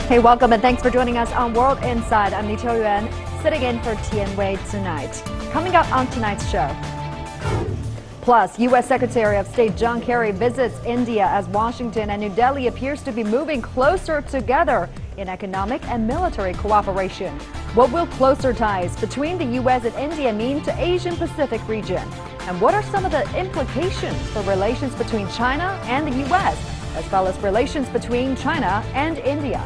Hey, welcome and thanks for joining us on World Inside. I'm Li Qiuyuan, sitting in for Tian Wei tonight. Coming up on tonight's show. Plus, U.S. Secretary of State John Kerry visits India as Washington and New Delhi appears to be moving closer together in economic and military cooperation. What will closer ties between the U.S. and India mean to Asian Pacific region? And what are some of the implications for relations between China and the U.S., as well as relations between China and India?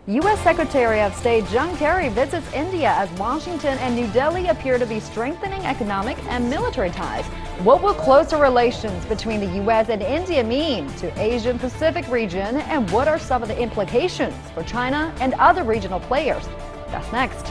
U.S. Secretary of State John Kerry visits India as Washington and New Delhi appear to be strengthening economic and military ties. What will closer relations between the U.S. and India mean to Asian Pacific region, and what are some of the implications for China and other regional players? That's next.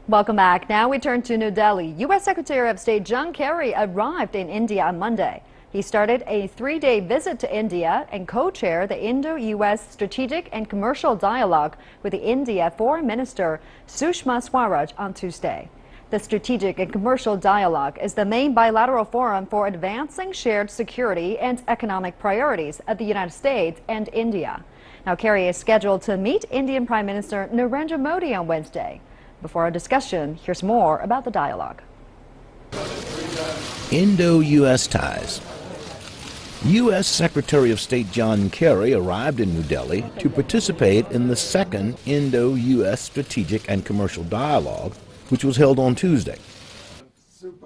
Welcome back. Now we turn to New Delhi. U.S. Secretary of State John Kerry arrived in India on Monday. He started a three-day visit to India and co-chaired the Indo-U.S. Strategic and Commercial Dialogue with the India Foreign Minister Sushma Swaraj on Tuesday. The Strategic and Commercial Dialogue is the main bilateral forum for advancing shared security and economic priorities of the United States and India. Now, Kerry is scheduled to meet Indian Prime Minister Narendra Modi on Wednesday. Before our discussion, here's more about the dialogue. Indo-U.S. ties. U.S. Secretary of State John Kerry arrived in New Delhi to participate in the second Indo-U.S. Strategic and Commercial Dialogue, which was held on Tuesday.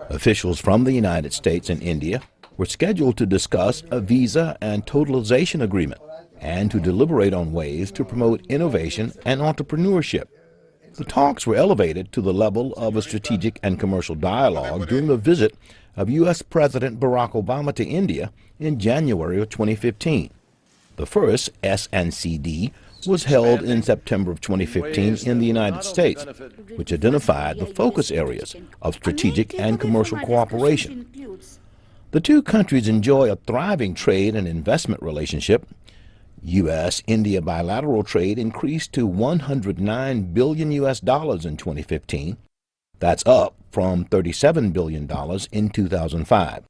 Officials from the United States and India were scheduled to discuss a visa and totalization agreement and to deliberate on ways to promote innovation and entrepreneurship. The talks were elevated to the level of a strategic and commercial dialogue during the visit of U.S. President Barack Obama to India in January of 2015. The first SNCD was held in September of 2015 in the United States, which identified the focus areas of strategic and commercial cooperation. The two countries enjoy a thriving trade and investment relationship. U.S.-India bilateral trade increased to $109 billion in 2015. That's up from $37 billion in 2005.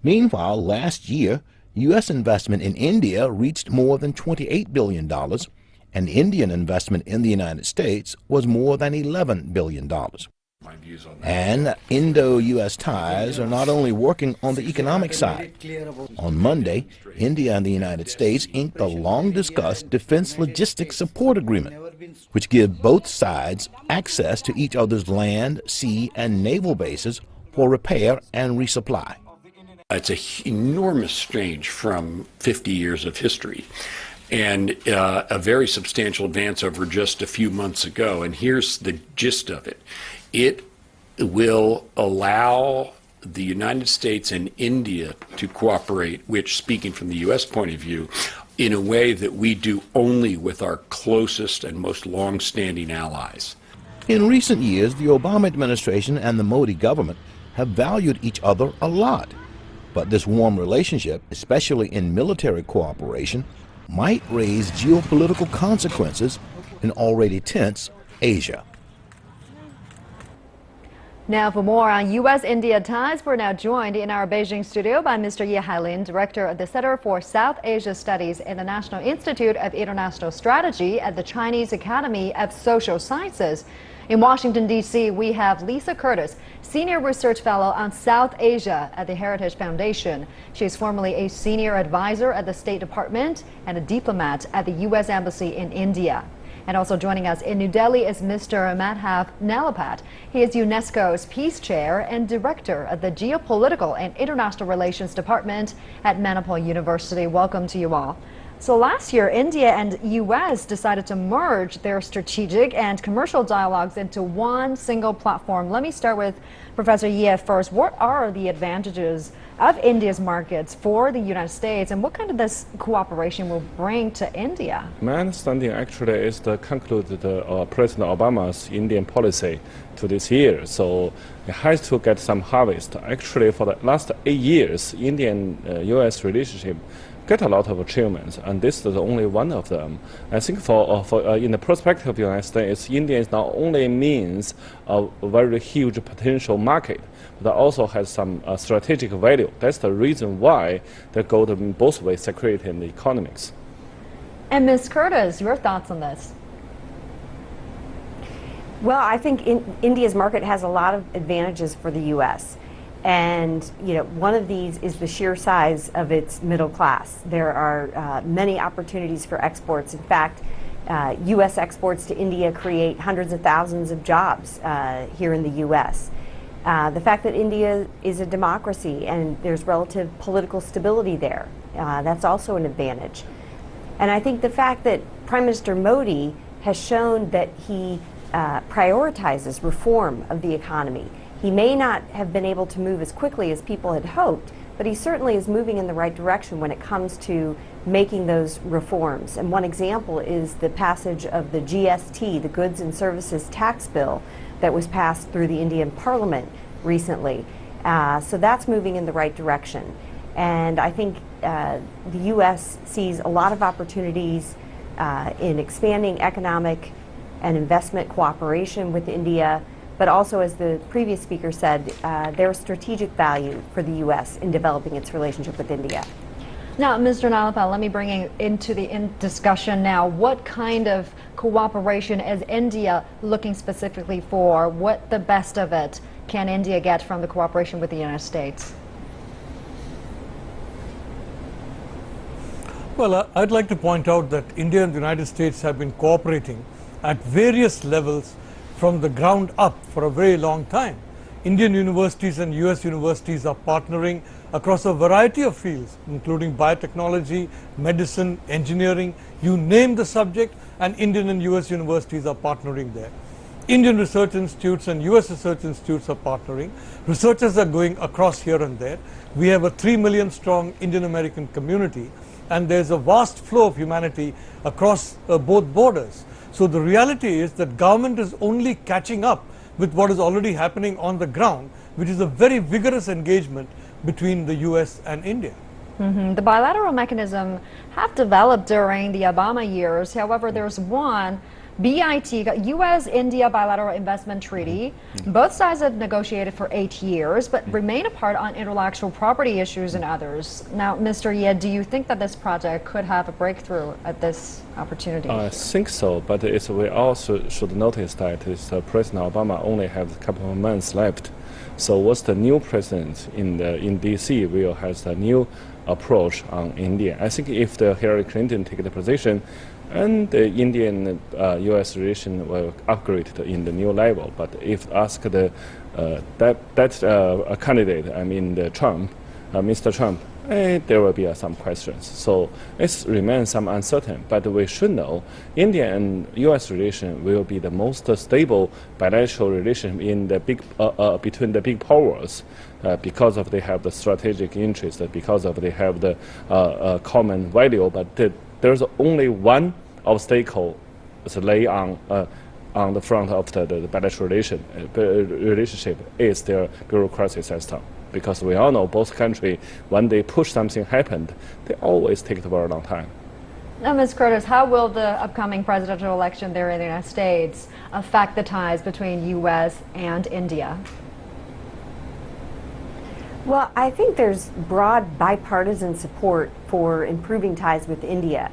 Meanwhile, last year, U.S. investment in India reached more than $28 billion, and Indian investment in the United States was more than $11 billion. And Indo-U.S. ties are not only working on the economic side. On Monday, India and the United States inked a long-discussed defense logistics support agreement, which gives both sides access to each other's land, sea, and naval bases for repair and resupply. It's an enormous change from 50 years of history, and a very substantial advance over just a few months ago. And here's the gist of it. It will allow the United States and India to cooperate, which, speaking from the U.S. point of view, in a way that we do only with our closest and most long-standing allies. In recent years, the Obama administration and the Modi government have valued each other a lot. But this warm relationship, especially in military cooperation, might raise geopolitical consequences in already tense Asia. Now, for more on U.S.-India ties, we're now joined in our Beijing studio by Mr. Ye Hailin, Director of the Center for South Asia Studies in the National Institute of International Strategy at the Chinese Academy of Social Sciences. In Washington, D.C., we have Lisa Curtis, Senior Research Fellow on South Asia at the Heritage Foundation. She is formerly a Senior Advisor at the State Department and a diplomat at the U.S. Embassy in India. And also joining us in New Delhi is Mr. Madhav Nalapat. He is UNESCO's Peace Chair and Director of the Geopolitical and International Relations Department at Manipal University. Welcome to you all. So last year, India and U.S. decided to merge their strategic and commercial dialogues into one single platform. Let me start with Professor Ye first. What are the advantages of India's markets for the United States, and what kind of this cooperation will bring to India? My understanding actually is to conclude President Obama's Indian policy to this year. So it has to get some harvest. Actually, for the last 8 years, Indian-U.S. relationship get a lot of achievements, and this is only one of them. I think in the perspective of the United States, India is not only means a very huge potential market, but also has some strategic value. That's the reason why they go to both ways, security and economics. And Ms. Curtis, your thoughts on this? Well, I think India's market has a lot of advantages for the U.S. And one of these is the sheer size of its middle class. There are many opportunities for exports. In fact, U.S. exports to India create hundreds of thousands of jobs here in the U.S. The fact that India is a democracy and there's relative political stability there, that's also an advantage. And I think the fact that Prime Minister Modi has shown that he prioritizes reform of the economy. He may not have been able to move as quickly as people had hoped, but he certainly is moving in the right direction when it comes to making those reforms. And one example is the passage of the GST, the Goods and Services Tax Bill, that was passed through the Indian Parliament recently. So that's moving in the right direction. And I think the U.S. sees a lot of opportunities in expanding economic and investment cooperation with India, but also, as the previous speaker said, there's strategic value for the U.S. in developing its relationship with India. Now, Mr. Nalapal, let me bring you into the discussion now. What kind of cooperation is India looking specifically for? What the best of it can India get from the cooperation with the United States? Well, I'd like to point out that India and the United States have been cooperating at various levels from the ground up for a very long time. Indian universities and US universities are partnering across a variety of fields, including biotechnology, medicine, engineering, you name the subject, and Indian and US universities are partnering there. Indian research institutes and US research institutes are partnering. Researchers are going across here and there. We have a 3 million strong Indian American community, and there's a vast flow of humanity across both borders. So the reality is that government is only catching up with what is already happening on the ground, which is a very vigorous engagement between the US and India. The bilateral mechanism have developed during the Obama years. However, there's one BIT, U.S.-India Bilateral Investment Treaty. Both sides have negotiated for 8 years, but remain apart on intellectual property issues and others. Now, Mr. Ye, do you think that this project could have a breakthrough at this opportunity? I think so, but we also should notice that President Obama only has a couple of months left. So what's the new president in D.C. will has a new approach on India. I think if the Hillary Clinton take the position, and the Indian-U.S. relation will upgrade in the new level. But if ask the candidate, I mean the Trump, Mr. Trump, there will be some questions. So it remains some uncertain. But we should know India and U.S. relation will be the most stable bilateral relation in the between the big powers because of they have the strategic interest, because of they have the common value. But there's only one obstacle lay on the front of the bilateral relationship is their bureaucracy system. Because we all know both countries, when they push something happened, they always take a very long time. Now, Ms. Curtis, how will the upcoming presidential election there in the United States affect the ties between U.S. and India? Well, I think there's broad bipartisan support for improving ties with India.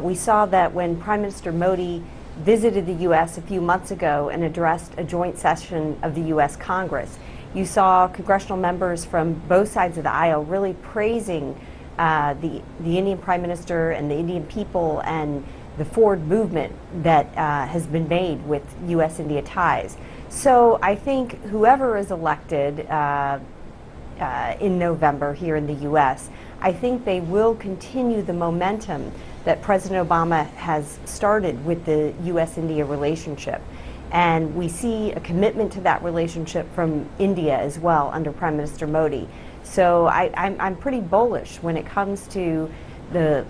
We saw that when Prime Minister Modi visited the U.S. a few months ago and addressed a joint session of the U.S. Congress. You saw congressional members from both sides of the aisle really praising the Indian Prime Minister and the Indian people and the forward movement that has been made with U.S.-India ties. So I think whoever is elected in November here in the U.S., I think they will continue the momentum that President Obama has started with the U.S.-India relationship. And we see a commitment to that relationship from India as well under Prime Minister Modi. So I'm pretty bullish when it comes to the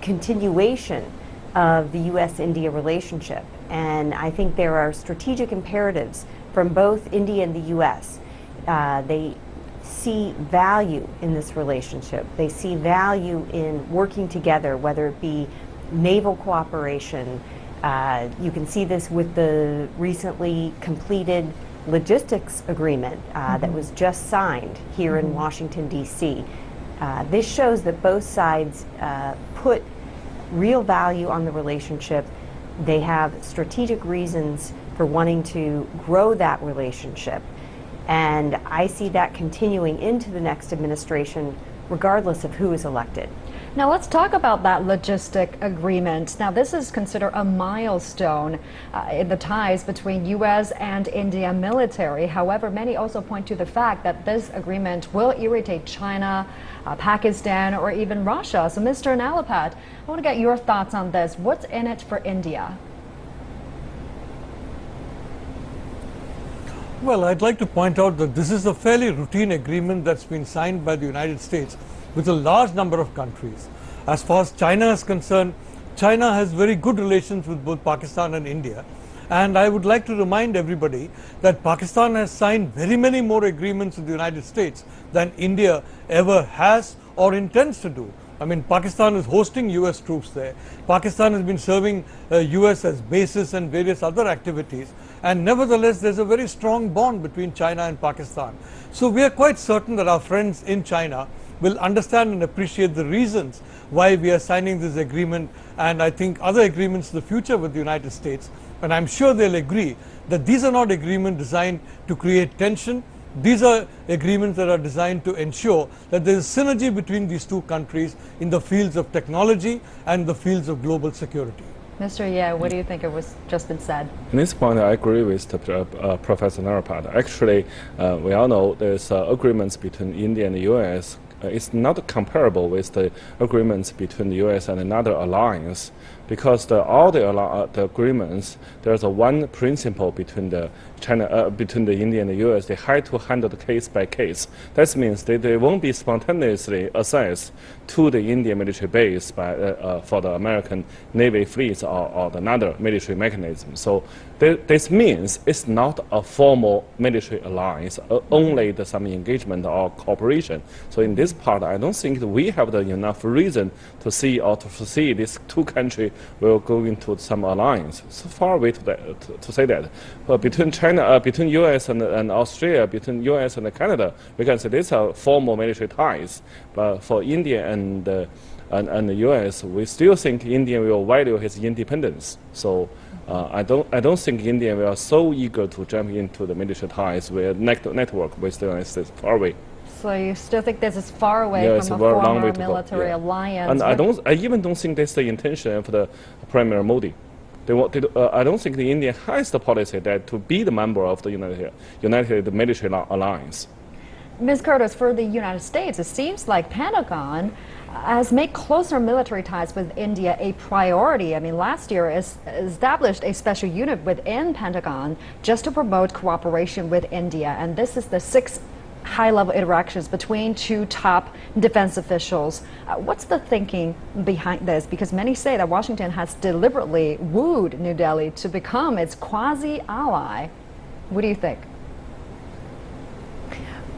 continuation of the U.S.-India relationship. And I think there are strategic imperatives from both India and the U.S. They see value in this relationship. They see value in working together, whether it be naval cooperation. You can see this with the recently completed logistics agreement that was just signed here in Washington, D.C. This shows that both sides put real value on the relationship. They have strategic reasons for wanting to grow that relationship. And I see that continuing into the next administration, regardless of who is elected. Now let's talk about that logistic agreement. Now this is considered a milestone in the ties between U.S. and India military. However, many also point to the fact that this agreement will irritate China, Pakistan, or even Russia. So Mr. Nalapat, I want to get your thoughts on this. What's in it for India? Well, I'd like to point out that this is a fairly routine agreement that's been signed by the United States with a large number of countries. As far as China is concerned, China has very good relations with both Pakistan and India. And I would like to remind everybody that Pakistan has signed very many more agreements with the United States than India ever has or intends to do. I mean, Pakistan is hosting US troops there. Pakistan has been serving US as bases and various other activities. And nevertheless, there's a very strong bond between China and Pakistan. So we are quite certain that our friends in China will understand and appreciate the reasons why we are signing this agreement, and I think other agreements in the future with the United States. And I'm sure they'll agree that these are not agreements designed to create tension. These are agreements that are designed to ensure that there is synergy between these two countries in the fields of technology and the fields of global security. Mr. Ye, what do you think of what's just been said? In this point, I agree with Professor Nalapat. Actually, we all know there's agreements between India and the U.S. It's not comparable with the agreements between the U.S. and another alliance, because all the agreements, there's a one principle between the between the India and the U.S. They have to handle the case by case. That means they won't be spontaneously access to the Indian military base by for the American Navy fleets or another military mechanism. So this means it's not a formal military alliance, only some engagement or cooperation. So in this part, I don't think that we have enough reason to see or to foresee these two countries will go into some alliance. So far away to say that. But between China, between U.S. and Australia, between U.S. and Canada, we can say these are formal military ties. But for India and the U.S., we still think India will value his independence. So I don't think India will so eager to jump into the military ties with network with the United States far away. So you still think this is far away from a former military alliance? And I even don't think that's the intention of the Premier Modi. I don't think the India has the policy that to be the member of the United Military Alliance. Ms. Curtis, for the United States, it seems like Pentagon has made closer military ties with India a priority. I mean, last year established a special unit within Pentagon just to promote cooperation with India, and this is the sixth high-level interactions between two top defense officials. What's the thinking behind this? Because many say that Washington has deliberately wooed New Delhi to become its quasi-ally. What do you think?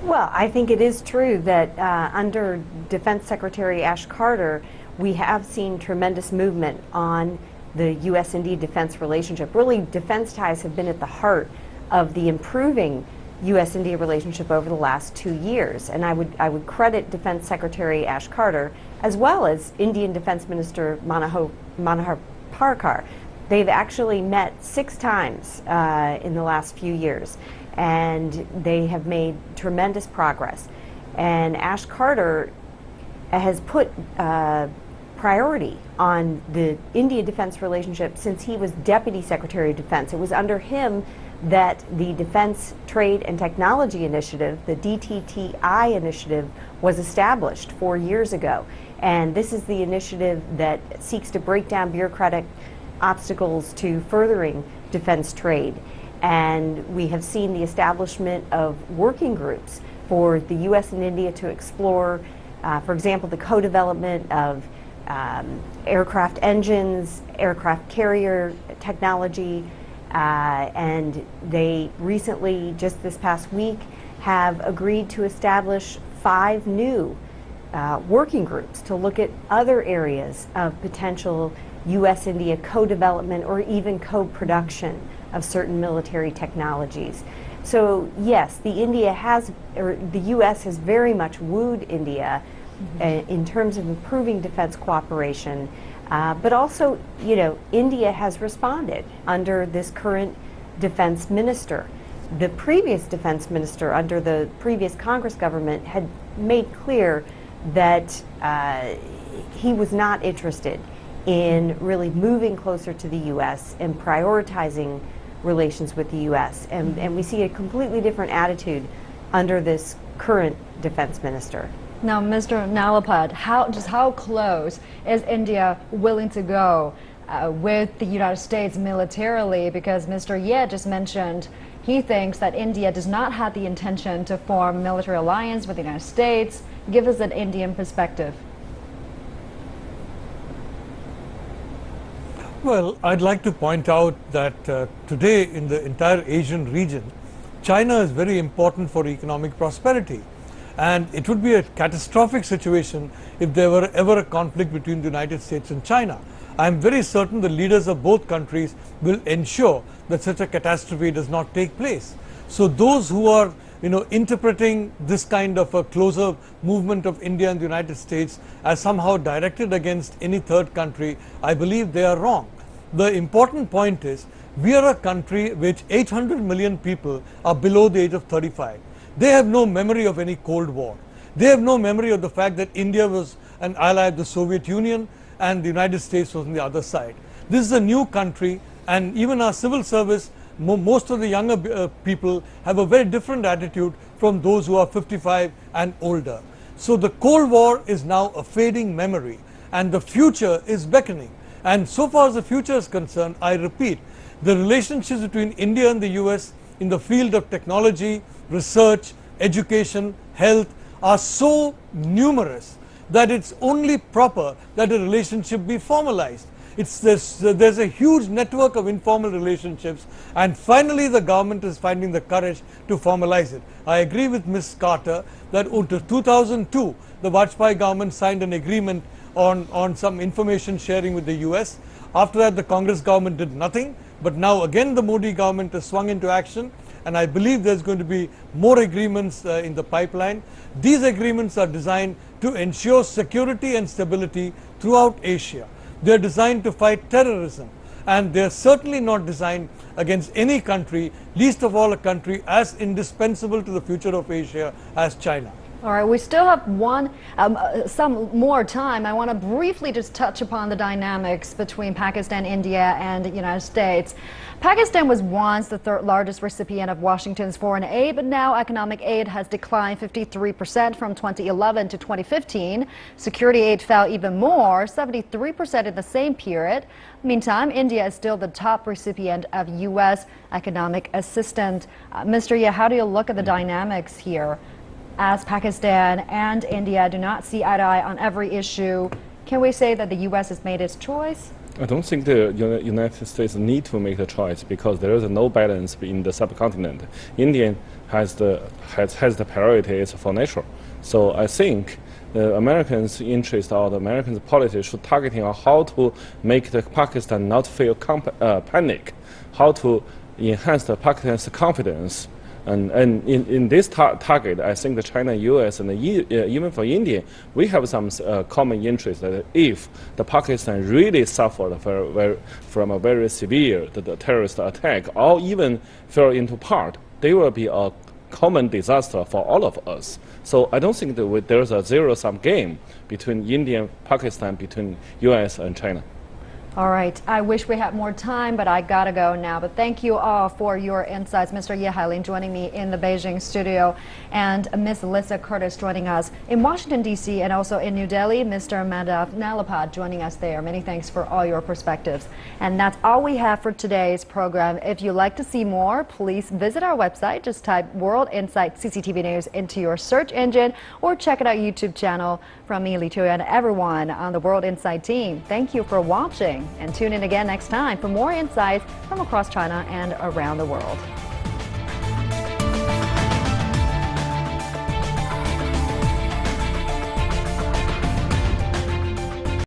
Well, I think it is true that under Defense Secretary Ash Carter, we have seen tremendous movement on the U.S.-India defense relationship. Really, defense ties have been at the heart of the improving U.S.-India relationship over the last 2 years. And I would credit Defense Secretary Ash Carter as well as Indian Defense Minister Manohar Parkar. They've actually met 6 times in the last few years, and they have made tremendous progress. And Ash Carter has put priority on the India defense relationship since he was Deputy Secretary of Defense. It was under him that the Defense Trade and Technology Initiative, the DTTI initiative, was established 4 years ago. And this is the initiative that seeks to break down bureaucratic obstacles to furthering defense trade. And we have seen the establishment of working groups for the U.S. and India to explore, for example, the co-development of aircraft engines, aircraft carrier technology, and they recently, just this past week, have agreed to establish 5 new working groups to look at other areas of potential U.S.-India co-development or even co-production of certain military technologies. So yes, the U.S. has very much wooed India in terms of improving defense cooperation, but also, you know, India has responded under this current defense minister. The previous defense minister under the previous Congress government had made clear that he was not interested in really moving closer to the U.S. and prioritizing relations with the U.S. And we see a completely different attitude under this current defense minister. Now, Mr. Nalapad, how close is India willing to go with the United States militarily? Because Mr. Ye just mentioned he thinks that India does not have the intention to form a military alliance with the United States. Give us an Indian perspective. Well, I'd like to point out that today in the entire Asian region, China is very important for economic prosperity. And it would be a catastrophic situation if there were ever a conflict between the United States and China. I'm very certain the leaders of both countries will ensure that such a catastrophe does not take place. So those who are, you know, interpreting this kind of a closer movement of India and the United States as somehow directed against any third country, I believe they are wrong. The important point is we are a country which 800 million people are below the age of 35. They have no memory of any Cold War. They have no memory of the fact that India was an ally of the Soviet Union and the United States was on the other side. This is a new country, and even our civil service, most of the younger people have a very different attitude from those who are 55 and older. So the Cold War is now a fading memory, and the future is beckoning. And so far as the future is concerned, I repeat, the relationships between India and the US in the field of technology, research, education, health are so numerous that it's only proper that a relationship be formalized. There's a huge network of informal relationships, and finally the government is finding the courage to formalize it. I agree with Ms. Carter that in 2002 the Vajpayee government signed an agreement on some information sharing with the US. After that the Congress government did nothing, but now again the Modi government has swung into action, and I believe there's going to be more agreements in the pipeline. These agreements are designed to ensure security and stability throughout Asia. They're designed to fight terrorism, and they're certainly not designed against any country, least of all a country as indispensable to the future of Asia as China. All right, we still have some more time. I want to briefly just touch upon the dynamics between Pakistan, India, and the United States. Pakistan was once the third largest recipient of Washington's foreign aid, but now economic aid has declined 53% from 2011 to 2015. Security aid fell even more, 73% in the same period. Meantime, India is still the top recipient of U.S. economic assistance. Mr. Ye, how do you look at the dynamics here? As Pakistan and India do not see eye to eye on every issue, can we say that the U.S. has made its choice? I don't think the United States need to make the choice because there is no balance in the subcontinent. India has the priority is for natural. So I think the Americans' interest or the Americans' policy should targeting on how to make the Pakistan not feel panic, how to enhance the Pakistan's confidence. And in this target, I think the China, US, and even for India, we have some common interest that if the Pakistan really suffered from a very severe terrorist attack or even fell into part, they will be a common disaster for all of us. So I don't think that there's a zero-sum game between India and Pakistan, between US and China. All right. I wish we had more time, but I gotta go now. But thank you all for your insights. Mr. Ye Hailin joining me in the Beijing studio, and Ms. Alyssa Curtis joining us in Washington, D.C., and also in New Delhi, Mr. Madhav Nalapad joining us there. Many thanks for all your perspectives. And that's all we have for today's program. If you'd like to see more, please visit our website. Just type World Insight CCTV News into your search engine, or check out our YouTube channel. From me, Li Chuya, and everyone on the World Insight team, thank you for watching, and tune in again next time for more insights from across China and around the world.